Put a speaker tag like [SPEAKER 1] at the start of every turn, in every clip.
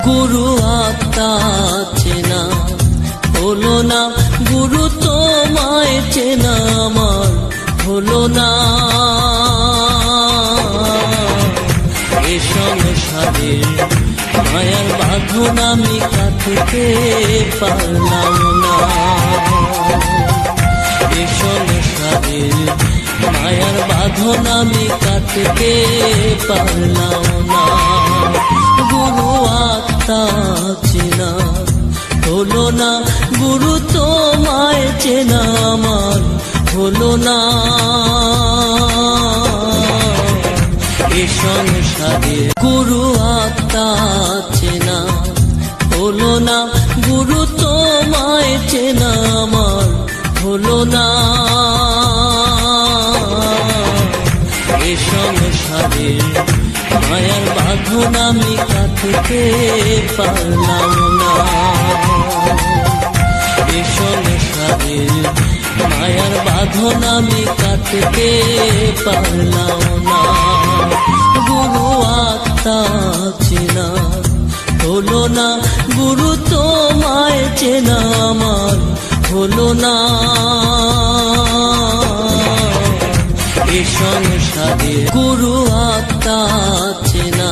[SPEAKER 1] গুরু আত্মা চেনা হলো না, গুরু তোমায় চেনা আমার হলো না। এ সংসারের মায়ার বাঁধন আমি কাটতে পারলাম না। এ সংসারের মায়ার বাঁধন আমি কাটতে পারলাম না। গুরু আত্মা চেনা হলো না, গুরু তোমায় চেনা আমার হলো না। এ সংসারে গুরু আত্মা চেনা হলো না, গুরু তোমায় চেনা আমার হলো না। এ সংসারে মায়ার বাঁধন আমি কাটতে পারলাম না। এ সংসারে মায়ার বাঁধন আমি কাটতে পারলাম না। গুরু আত্মা চেনা হলো না, গুরু তোমায় চেনা আমার হলো না। এ সংসারে গুরু আত্মা চেনা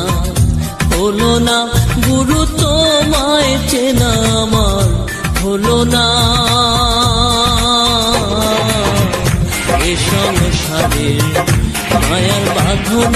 [SPEAKER 1] হলো না, গুরু তোমায় চেনা আমার হলো না। এ সংসারে মায়ার বাঁধন